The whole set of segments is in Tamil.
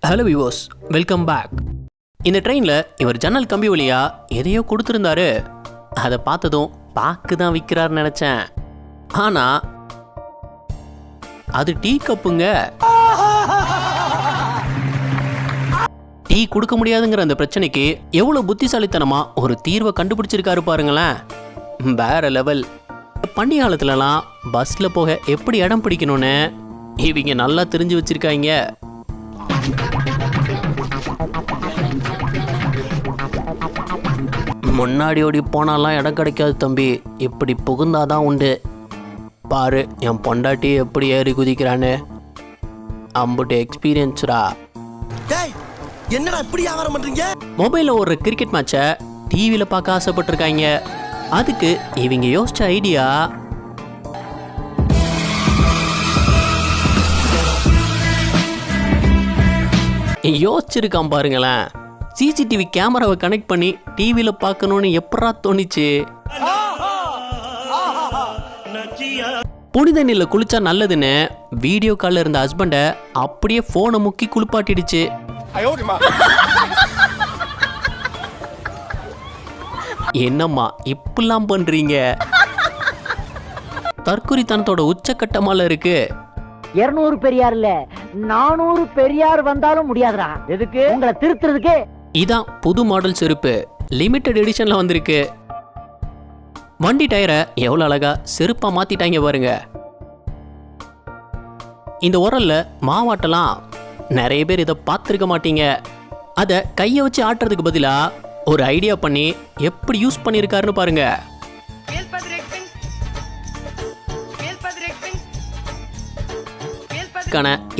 Hello viewers, welcome back. இந்த ட்ரெயினில் இவர் ஜன்னல் கம்பி வழியா எதையோ கொடுத்துருந்தாரு. அதை பார்த்ததும் பாக்கு தான் விற்கிறாருன்னு நினச்சேன். ஆனால் அது டீ கப்புங்க. டீ கொடுக்க முடியாதுங்கிற அந்த பிரச்சனைக்கு எவ்வளோ புத்திசாலித்தனமாக ஒரு தீர்வை கண்டுபிடிச்சிருக்காரு பாருங்களேன். வேற லெவல். பண்டி காலத்துலலாம் பஸ்ஸில் போக எப்படி இடம் பிடிக்கணும்னு இவங்க நல்லா தெரிஞ்சு வச்சுருக்காங்க. முன்னாடி ஓடி போனாலாம் இடம் கிடைக்காது தம்பி, இப்படி புகுந்தாதான் உண்டு. பாரு என் பொண்டாட்டி எப்படி ஏறி குதிக்கிறான்னு. அம்புட்டு எக்ஸ்பீரியன்ஸ்டா. என்னடா இப்படி வியாபாரம் பண்றீங்க? மொபைலில் ஒரு கிரிக்கெட் மேட்சை டிவியில் பார்க்க ஆசைப்பட்டிருக்காங்க. அதுக்கு இவங்க யோசிச்ச ஐடியா, யோசிச்சிருக்கான் பாருங்களேன். சிசிடிவி கேமராவை கனெக்ட் பண்ணி டிவியில் பார்க்கணும்னு எப்படா தோணிச்சு? புனித நீரில் குளிச்சா நல்லதுன்னு வீடியோ காலில் இருந்த ஹஸ்பண்டை அப்படியே ஃபோனை முக்கி குளிப்பாட்டிடுச்சு. என்னம்மா இப்பெல்லாம் பண்றீங்க? தற்குறித்தனத்தோட உச்சக்கட்டமால இருக்கு. 200 பெரியார் இல்ல 400 பெரியார் வந்தாலும் முடியாதுடா. எதுக்கு? உங்களை திருத்துறதுக்கு. இதான் புது மாடல் செருப்பு, லிமிடெட் எடிஷன்ல வந்திருக்கு. வண்டி டயரை எவ்வளவு அழகா செருப்பா மாத்திட்டாங்க பாருங்க. இந்த உரல்ல மாவாட்டலாம். நிறைய பேர் இதை பார்த்துருக்க மாட்டீங்க. அதை கையை வச்சு ஆட்டுறதுக்கு பதிலா ஒரு ஐடியா பண்ணி எப்படி யூஸ் பண்ணியிருக்காருன்னு பாருங்க.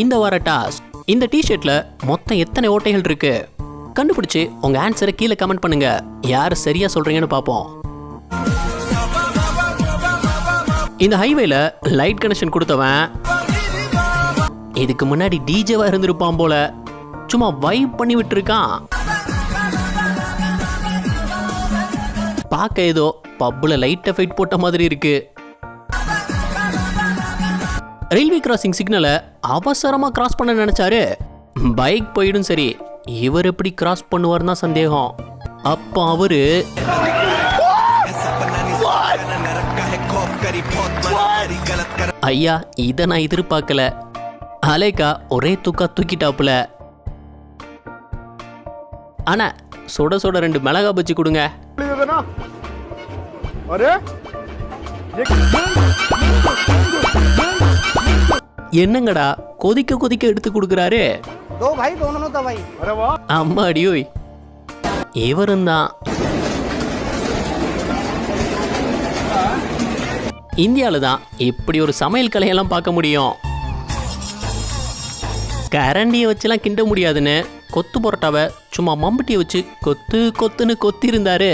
இந்த வார டாஸ்க், இந்த டிஷர்ட்ல மொத்தம் எத்தனை ஓட்டைகள் இருக்கு கண்டுபிடிச்சு உங்க ஆன்சரை கீழே கமெண்ட் பண்ணுங்க. யார் சரியா சொல்றீங்கன்னு பார்ப்போம். இந்த ஹைவேல லைட் கனெக்ஷன் கொடுத்தவன் இதுக்கு முன்னாடி டிஜேவா இருந்திருப்பான் போல. சும்மா வைப் பண்ணி விட்டு இருக்கான். பார்க்க ஏதோ பப்ல லைட் எஃபெக்ட் போட்ட மாதிரி இருக்கு. ரயில்வே கிராசிங் சிக்னலை அவசரமா கிராஸ் பண்ண நினைச்சாரு. பைக் போயிடும் சரி, இவர் எப்படி கிராஸ் பண்ணுவார்னா சந்தேகம். அப்போ அவரு ஐயா இதை நான் எதிர்பார்க்கல. அலேக்கா ஒரே தூக்கிட்டாப்புல. ஆனா சுட சுட 2 மிளகா பச்சி கொடுங்க. என்னங்கடா கொதிக்க கொதிக்க எடுத்து கொடுக்குறாரு. அம்மாடியோய், இவரும் தான். இந்தியாவில தான் இப்படி ஒரு சமையல் கலையெல்லாம் பார்க்க முடியும். கரண்டியை வச்சுலாம் கிண்ட முடியாதுன்னு கொத்து பரோட்டாவை சும்மா மம்பட்டியை வச்சு கொத்து கொத்துன்னு கொத்தி இருந்தாரு.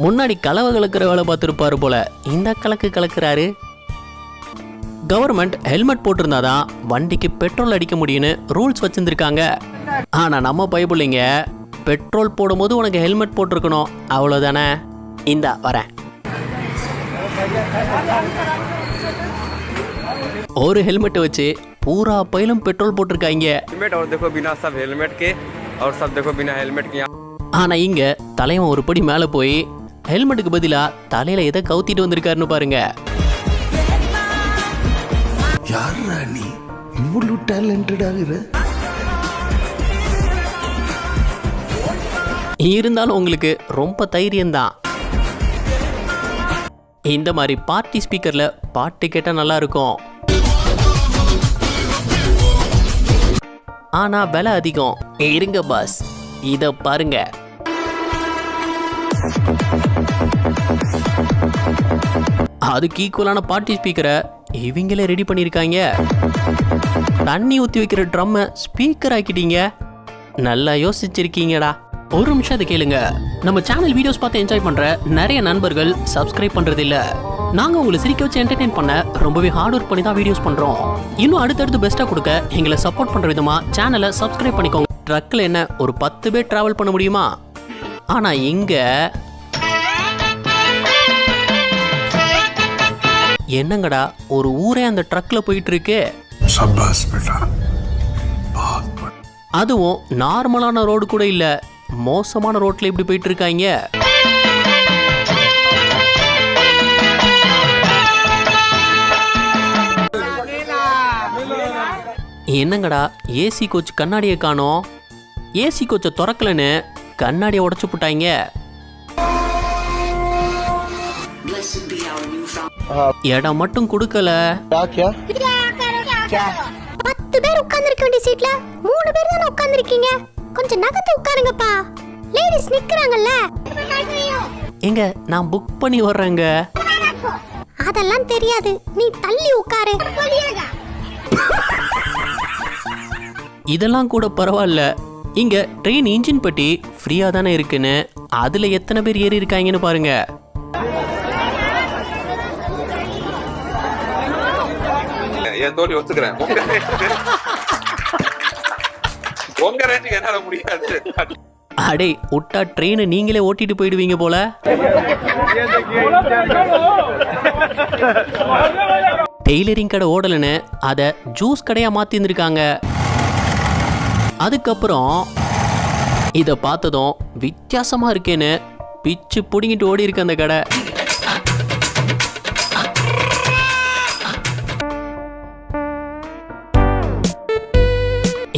முன்னாடி கலவை கலக்கிற வேலை பார்த்துருப்பாரு போல, இந்த கலக்கு கலக்குறாரு. கவர்மெண்ட் ஹெல்மெட் போட்டிருந்தாதான் வண்டிக்கு பெட்ரோல் அடிக்க முடியும்னு ரூல்ஸ் வச்சிருந்திருக்காங்க. ஆனா நம்ம பைபிள்ளைங்க பெட்ரோல் போடும்போது உனக்கு ஹெல்மெட் போட்டிருக்கணும், அவ்வளோதானே. இந்தா வரேன். ஒரு ஹெல்மெட் வச்சு பூரா பையிலும் பெட்ரோல் போட்டிருக்காங்க. ஆனா இங்க தலைவன் ஒரு படி மேல போய் ஹெல்மெட்டுக்கு பதிலா தலையில எதை கவுத்திட்டு வந்திருக்காருன்னு பாருங்க. யாரா நீ இவ்வளவு டேலண்டடா இரு? இருந்தாலும் உங்களுக்கு ரொம்ப தைரியம்தான். இந்த மாதிரி பார்ட்டி ஸ்பீக்கர்ல பாட்டு கேட்டா நல்லா இருக்கும். ஆனா விலை அதிகம். இருங்க பாஸ், இத பாருங்க. அதுக்கு ஈக்குவலான பார்ட்டி ஸ்பீக்கரை இவங்களே ரெடி பண்ணியிருக்காங்க. தண்ணி ஊற்றி வைக்கிற ட்ரம்மை ஸ்பீக்கர் ஆக்கிட்டீங்க. நல்லா யோசிச்சிருக்கீங்கடா. ஒரு நிமிஷம் அதை கேளுங்க. நம்ம சேனல் வீடியோஸ் பார்த்து என்ஜாய் பண்ற நிறைய நண்பர்கள் சப்ஸ்கிரைப் பண்றது இல்ல. நாங்க உங்களை சிரிக்க வச்சு என்டர்டெயின் பண்ண ரொம்பவே ஹார்ட் ஒர்க் பண்ணி தான் வீடியோஸ் பண்றோம். இன்னும் அடுத்தடுத்து பெஸ்டா கொடுக்க எங்களை சப்போர்ட் பண்ற விதமா சேனலை சப்ஸ்கிரைப் பண்ணிக்கோங்க. ட்ரக்ல என்ன ஒரு 10 பேர் டிராவல் பண்ண முடியுமா? ஆனா இங்க என்னங்கடா ஒரு ஊரே அந்த ட்ரக்ல போயிட்டு இருக்கு. शाबाश बेटा बहुत बढ़िया। அதுவும் நார்மலான ரோடு கூட இல்ல, மோசமான ரோட்ல இப்படி போயிட்டு இருக்காங்க. என்னங்கடா ஏசி கோச் கண்ணாடியை காணோம், ஏசி கோச்சை திறக்கலன்னு கண்ணாடியை உடைச்சு போட்டாங்க. இடம் மட்டும் கொடுக்கல. 10 பேர் உட்கார்ந்திருக்க வேண்டிய சீட்ல 3 பேர் தான உட்கார்ந்திருக்கீங்க. கொஞ்சம் நகர்ந்து உட்காருங்கப்பா, லேடிஸ் நிக்கறாங்கல்ல. எங்க நான் புக் பண்ணி வர்றேங்க. அதெல்லாம் தெரியாது, நீ தள்ளி உட்காரு. இதெல்லாம் கூட பரவாயில்ல, இங்க ட்ரெயின் இன்ஜின் பெட்டி ஃப்ரீயா தானே இருக்குன்னு அதுல எத்தனை பேர் ஏறி இருக்காங்கன்னு பாருங்க. என் தோழி ஒத்துக்கிறேன், உங்க ரேட்டுக்கு என்னால முடியாது. அடே விட்டா ட்ரெயினை நீங்களே ஓட்டிட்டு போயிடுவீங்க போல. டெய்லரிங் கடை ஓடலன்னு அதை ஜூஸ் கடையா மாத்தி இருந்திருக்காங்க. அதுக்கப்புறம் இதை பார்த்ததும் வித்தியாசமா இருக்கேன்னு பிச்சு புடிங்கிட்டு ஓடி இருக்கு அந்த கடை.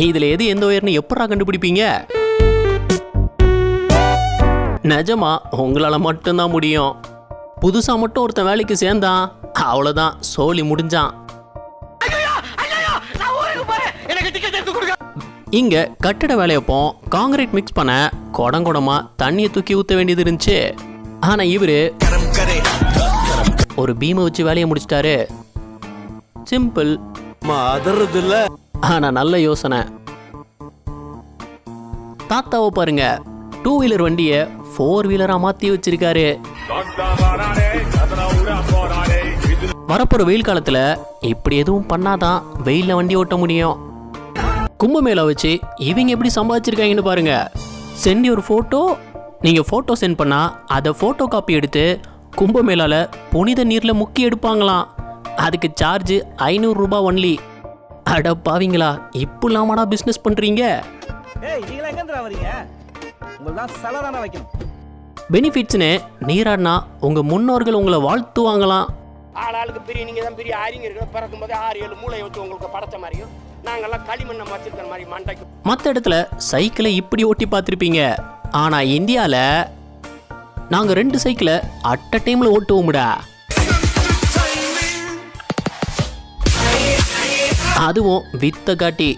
இதுல எது எந்த உயர்னு எப்படா கண்டுபிடிப்பீங்க? நிஜமா உங்களால மட்டும்தான் முடியும். புதுசா மட்டும் ஒருத்தன் வேலைக்கு சேர்ந்தான், அவ்வளவுதான், சோலி முடிஞ்சான். இங்க கட்டட வேலையப்போ காங்கிரீட் மிக்ஸ் பண்ண குடங்குடமா தண்ணியை தூக்கி ஊத்த வேண்டியது இருந்துச்சு. ஆனா இவரு ஒரு பீமை வச்சு வேலையை முடிச்சிட்டாரு. சிம்பிள், ஆனா நல்ல யோசனை. தாத்தாவை பாருங்க, 2 வீலர் வண்டியை 4 வீலரா மாத்தி வச்சிருக்காரு. வரப்போற வெயில் காலத்துல இப்படி எதுவும் பண்ணாதான் வெயில்ல வண்டி ஓட்ட முடியும். கும்பமேளா வச்சு இவங்க எப்படி சம்பாதிச்சிருக்காங்கன்னு பாருங்க. சென்ட் ஒரு போட்டோ, நீங்க போட்டோ சென்ட் பண்ணா அதை போட்டோ காப்பி எடுத்து கும்பமேளால புனித நீர்ல முக்கி எடுப்பாங்களாம். அதுக்கு சார்ஜ் 500 ரூபாய் ஒன்லி. அட பாவீங்களா, இப்படிலாமாடா பிசினஸ் பண்றீங்க? பெனிஃபிட்ஸ்னு நீராடினா உங்க முன்னோர்கள் உங்களை வாழ்த்துவாங்களாம். ஆளாளுக்கு பெரிய நீங்க தான் பெரிய அறிஞர்கள், பிறக்கும் போதே 6-7 மூளை வச்சு உங்களுக்கு படைச்ச மாதிரியும் நாங்கெல்லாம் களிமண்ணை வச்சிருக்கிற மாதிரி மண்டைக்கு. மற்ற இடத்துல சைக்கிளை இப்படி ஓட்டி பார்த்துருப்பீங்க, ஆனா இந்தியால நாங்க 2 சைக்கிளை அட் அ டைம்ல ஓட்டுவோம்டா. அதுவும் வித்த காட்டி.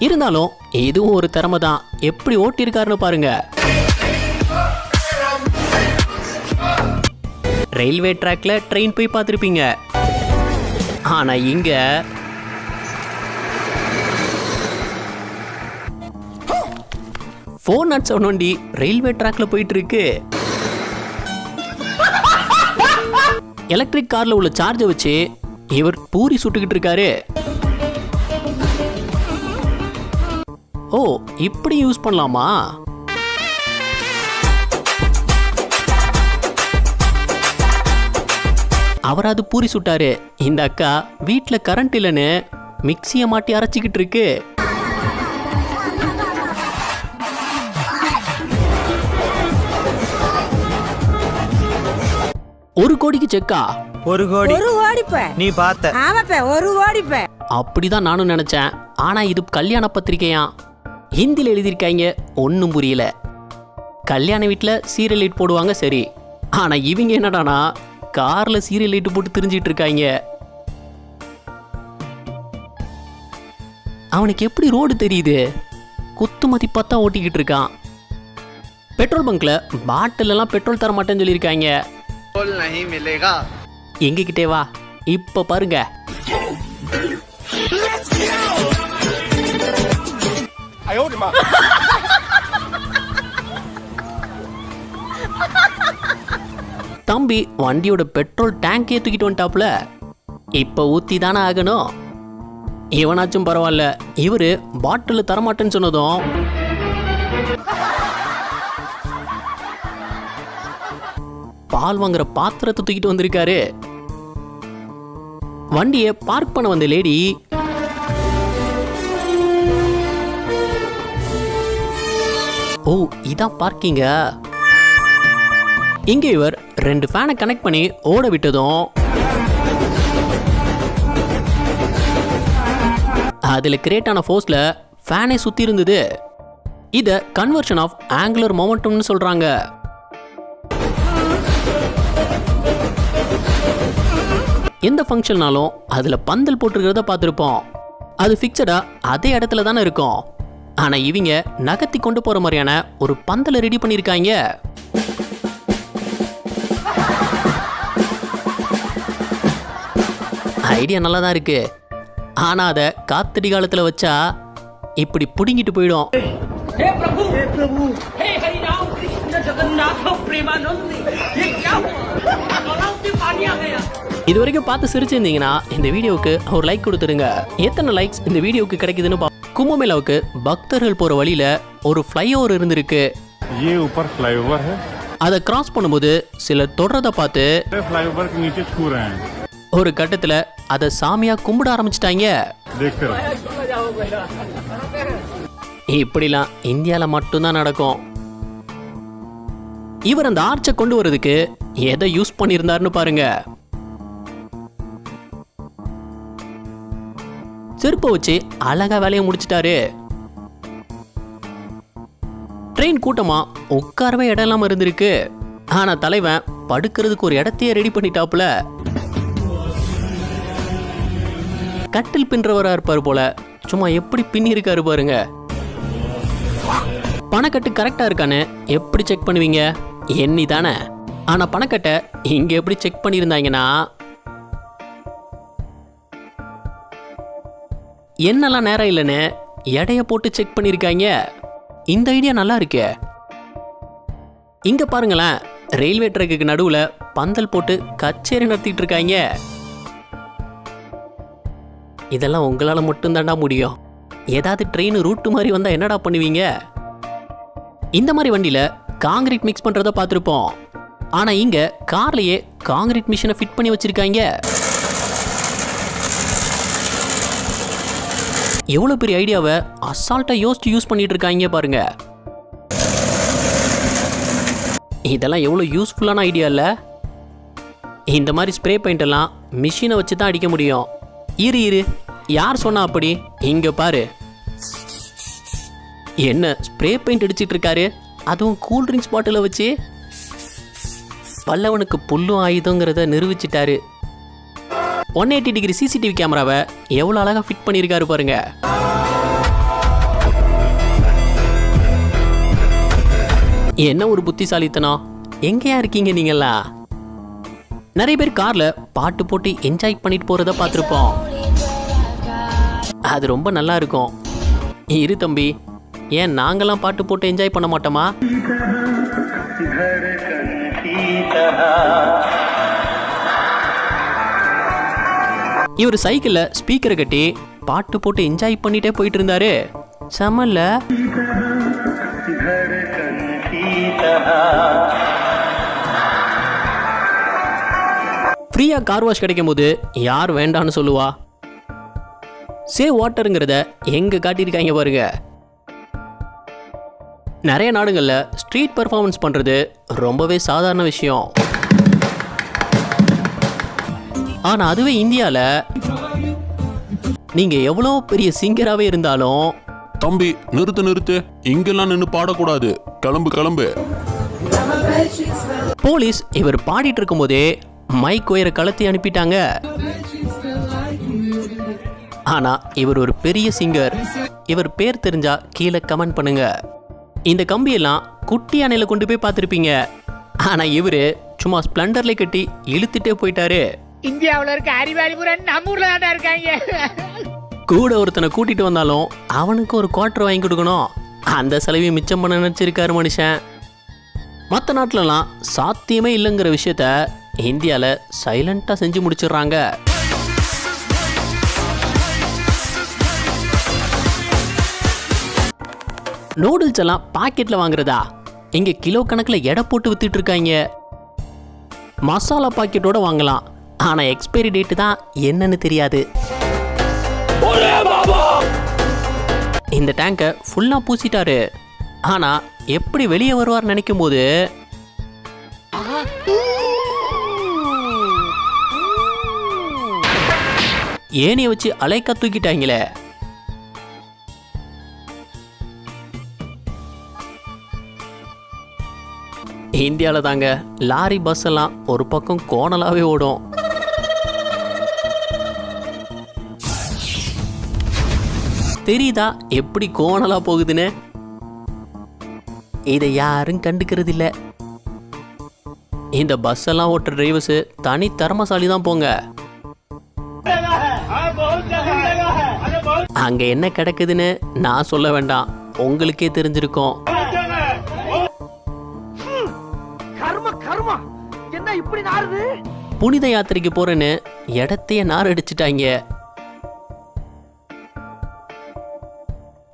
இருந்தாலும் இதுவும் ஒரு திறமை தான். எப்படி ஓட்டியிருக்காருன்னு பாருங்க. ரயில்வே ட்ராக்ல ட்ரெயின் போய் பார்த்துருப்பீங்க, ஆனா இங்க 407 வண்டி ரயில்வே ட்ராக்ல போயிட்டு இருக்கு. எலக்ட்ரிக் கார்ல உள்ள சார்ஜை வச்சு இவர் பூரி சுட்டுக்கிட்டு இருக்காரு. ஓ, இப்படி யூஸ் பண்ணலாமா? அவராது பூரி சுட்டாரு. இந்த அக்கா வீட்டுல கரண்ட் இல்லைன்னு மிக்சியை மாட்டி அரைச்சிக்கிட்டு இருக்கு. ஒரு கோடிக்கு செக்கா? 1 கோடி நீ பார்த்த? ஆமாப்பா, 1 கோடி. அப்படிதான் நானும் நினைச்சேன். ஆனா இது கல்யாண பத்திரிகையா, ஹிந்தில எழுதியிருக்காங்க, ஒன்னும் புரியல. கல்யாண வீட்டுல சீரியல் லைட் போடுவாங்க சரி, ஆனா இவங்க என்னடானா கார்ல சீரியல் லைட் போட்டு திரிஞ்சிட்டு இருக்காங்க. அவனுக்கு எப்படி ரோடு தெரியுது? குத்து மதிப்பாத்தான் ஓட்டிக்கிட்டு இருக்கான். பெட்ரோல் பங்க்ல பாட்டில் எல்லாம் பெட்ரோல் தர மாட்டேன்னு சொல்லியிருக்காங்க. எங்க கிட்டே வா, இப்ப பாருங்க. தம்பி வண்டியோட பெட்ரோல் டேங்க் தூக்கிட்டு வந்துட்டாப்ல. இப்ப ஊத்தி தானே ஆகணும். இவனாச்சும் பரவாயில்ல, இவரு பாட்டில் தரமாட்டேன்னு சொன்னதும் பால் வாங்குற பாத்திரத்தை தூக்கிட்டு வந்திருக்காரு. வண்டியை பார்க் பண்ண வந்த லேடி ஓ இதான் பார்க்கிங்க. இங்க இவர் 2 ஃபேனை கனெக்ட் பண்ணி ஓட விட்டதும் அதுல கிரியேட் ஆன ஃபோர்ஸ்ல ஃபேனை சுத்தி இருந்தது. இத கன்வர்ஷன் ஆஃப் ஆங்குலர் மொமெண்டம்னு சொல்றாங்க. எந்த ஃபங்க்ஷன்னாலும் அதுல பந்தல் போட்டுருக்கிறத பார்த்துருப்போம். அது ஃபிக்ஸடா அதே இடத்துல தானே இருக்கும். ஆனா இவங்க நகர்த்தி கொண்டு போற மாதிரியான ஒரு பந்தலை ரெடி பண்ணிருக்காங்க. ஐடியா நல்லா தான் இருக்கு. ஆனா அதை காத்தடி காலத்துல வச்சா இப்படி புடுங்கிட்டு போயிடும். இது வரைக்கும் பார்த்து சிரிச்சிருந்தீங்கன்னா இந்த வீடியோவுக்கு ஒரு லைக் கொடுத்துருங்க. எத்தனை லைக்ஸ் இந்த வீடியோவுக்கு கிடைக்குதுன்னு கும்பமேளாவுக்கு பக்தர்கள் போற வழியில ஒரு ஃப்ளைஓவர் இருந்திருக்கு. அதை கிராஸ் பண்ணும்போது சிலர் தொடரதை பார்த்து ஒரு கட்டத்துல அதை சாமியா கும்பிட ஆரம்பிச்சிட்டாங்க. இப்படிலாம் இந்தியால மட்டும்தான் நடக்கும். இவர் அந்த ஆர்ச்சை கொண்டு வரதுக்கு எதை யூஸ் பண்ணியிருந்தாருன்னு பாருங்க. செருப்பை வச்சு அழகா வேலையை முடிச்சிட்டாரு. ட்ரெயின் கூட்டமா உட்காரவே இடம் இல்லாம இருந்திருக்கு. ஆனா தலைவன் படுக்கிறதுக்கு ஒரு இடத்தையே ரெடி பண்ணிட்டாப்புல. கட்டில் பின்றவரா இருப்பாரு போல. சும்மா எப்படி பின்னி இருக்காரு பாருங்க. பணக்கட்டு கரெக்டா இருக்கான்னு எப்படி செக் பண்ணுவீங்க? எண்ணி தானே. ஆனா பணக்கட்டை இங்க எப்படி செக் பண்ணியிருந்தாங்கன்னா என்னெல்லாம் நேரம் இல்லைன்னு எடைய போட்டு செக் பண்ணியிருக்காங்க. இந்த ஐடியா நல்லா இருக்கே. இங்க பாருங்களேன், ரயில்வே ட்ராக்குக்கு நடுவுல பந்தல் போட்டு கச்சேரி நடத்திட்டு இருக்காங்க. இதெல்லாம் உங்களால மட்டும்தான்டா முடியும். ஏதாவது ட்ரெயின் ரூட்டு மாதிரி வந்தா என்னடா பண்ணுவீங்க? இந்த மாதிரி வண்டியில காங்கிரீட் மிக்ஸ் பண்றத பார்த்துருப்போம். ஆனா இங்க கார்லயே காங்கிரீட் மிஷினை ஃபிட் பண்ணி வச்சிருக்காங்க. எவ்வளவு பெரிய ஐடியாவை அசால்ட்டா யோசிச்சு யூஸ் பண்ணிட்டு இருக்காங்க பாருங்க. இதெல்லாம் எவ்வளவு யூஸ்ஃபுல்லான ஐடியா இல்ல? இந்த மாதிரி ஸ்ப்ரே பெயிண்ட் எல்லாம் மிஷினை வச்சு தான் அடிக்க முடியும். இரு யார் சொன்னா அப்படி? இங்க பாரு, என்ன ஸ்ப்ரே பெயிண்ட் அடிச்சிட்டு இருக்காரு, அதுவும் கூல் ட்ரிங்க்ஸ் பாட்டில வச்சு. பல்லவனுக்கு புல்லும் ஆயுதங்கிறத நிரூபிச்சிட்டாரு. 180 டிகிரி சிசிடிவி கேமராவை எவ்வளவு அழகா ஃபிட் பண்ணியிருக்காரு பாருங்க. என்ன ஒரு புத்திசாலித்தனம். எங்கேயா இருக்கீங்க நீங்களா? நிறைய பேர் கார்ல பாட்டு போட்டு என்ஜாய் பண்ணிட்டு போறத பார்த்துருப்போம். அது ரொம்ப நல்லா இருக்கும். இரு தம்பி, ஏன் நாங்கெல்லாம் பாட்டு போட்டு என்ஜாய் பண்ண மாட்டோமா? இவர் சைக்கிள்ல ஸ்பீக்கரை கட்டி பாட்டு போட்டு என்ஜாய் பண்ணிட்டே போயிட்டு இருந்தாரு. செமல்ல. ஃப்ரீயா கார் வாஷ் கிடைக்கும் போது யார் வேண்டான்னு சொல்லுவா? சேவ் வாட்டருங்கிறத எங்க காட்டியிருக்காங்க பாருங்க. நிறைய நாடுகள்ல ஸ்ட்ரீட் பெர்ஃபார்மன்ஸ் பண்றது ரொம்பவே சாதாரண விஷயம். ஆனா அதுவே இந்தியால நீங்க எவ்வளோ பெரிய சிங்கராகவே இருந்தாலும், தம்பி நிறுத்து, இங்கெல்லாம் நின்று பாடக்கூடாது, கிளம்பு. போலீஸ் இவர் பாடிட்டு இருக்கும் போதே மைக் ஒயரை கலத்தி அனுப்பிட்டாங்க. ஆனா இவர் ஒரு பெரிய சிங்கர். இவர் பேர் தெரிஞ்சா கீழே கமெண்ட் பண்ணுங்க. இந்த கம்பியெல்லாம் குட்டி அணையில கொண்டு போய் பார்த்துருப்பீங்க. ஆனா இவரு சும்மா ஸ்பிளண்டர்ல கட்டி இழுத்துட்டே போயிட்டாரு. இந்தியாவுல இருக்க அறிவாளிபுரன் நம்ம ஊர்ல தான் இருக்காங்க. கூட ஒருத்தனை கூட்டிட்டு வந்தாலும் அவனுக்கு ஒரு குவார்டர் வாங்கி கொடுக்கணும். அந்த செலவையும் மிச்சம் பண்ண நினைச்சிருக்காரு மனுஷன். மற்ற நாட்டிலலாம் சாத்தியமே இல்லைங்கிற விஷயத்த இந்தியால சைலண்டா செஞ்சு முடிச்சிடுறாங்க. நூடுல்ஸ் எல்லாம் பாக்கெட்ல வாங்குறதா? இங்க கிலோ கணக்கில் எடை போட்டு வித்துட்டு இருக்காங்க. மசாலா பாக்கெட்டோட வாங்கலாம். ஆனால் எக்ஸ்பைரி டேட்டு தான் என்னன்னு தெரியாது. இந்த டேங்கை ஃபுல்லாக பூசிட்டாரு. ஆனால் எப்படி வெளியே வருவார் நினைக்கும் போது ஏனியை வச்சு அலைக்கா தூக்கிட்டாங்களே. இந்தியாவில் தாங்க லாரி பஸ் எல்லாம் ஒரு பக்கம் கோணலாவே ஓடும். தெரியுதா எப்படி கோணலா போகுதுன்னு? இதை யாரும் கண்டுக்கிறது இல்ல. இந்த பஸ் எல்லாம் ஓட்டுற டிரைவர்ஸ் தனி திறமசாலி தான் போங்க. அங்க என்ன கிடக்குதுன்னு நான் சொல்ல வேண்டாம், உங்களுக்கே தெரிஞ்சிருக்கும். என்ன இப்படி நாறுது? புனித யாத்திரைக்கு போறேன்னு இடத்தையே நார் அடிச்சிட்டாங்க.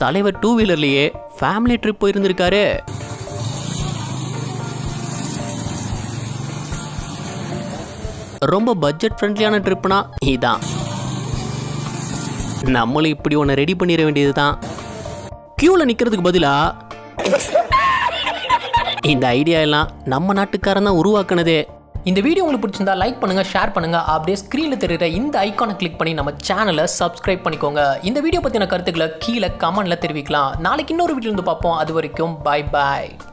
தலைவர் 2 வீலர்லயே ஃபேமிலி ட்ரிப் போயிருந்திருக்காரு. ரொம்ப பட்ஜெட் ஃப்ரெண்ட்லியான ட்ரிப்னா இதான். நம்மளும் இப்படி ஒன்று ரெடி பண்ணிட வேண்டியதுதான். கியூவில் நிற்கிறதுக்கு பதிலாக இந்த ஐடியா எல்லாம் நம்ம நாட்டுக்காரன் தான் உருவாக்குனதே. இந்த வீடியோ உங்களுக்கு பிடிச்சிருந்தா லைக் பண்ணுங்க, ஷேர் பண்ணுங்க. அப்படியே ஸ்க்ரீனில் தெரியுற இந்த ஐக்கானை கிளிக் பண்ணி நம்ம சேனலை சப்ஸ்கிரைப் பண்ணிக்கோங்க. இந்த வீடியோ பற்றின கருத்துக்களை கீழே கமெண்ட்ல தெரிவிக்கலாம். நாளைக்கு இன்னொரு வீடியோ வந்து பார்ப்போம். அது வரைக்கும் பாய் பாய்.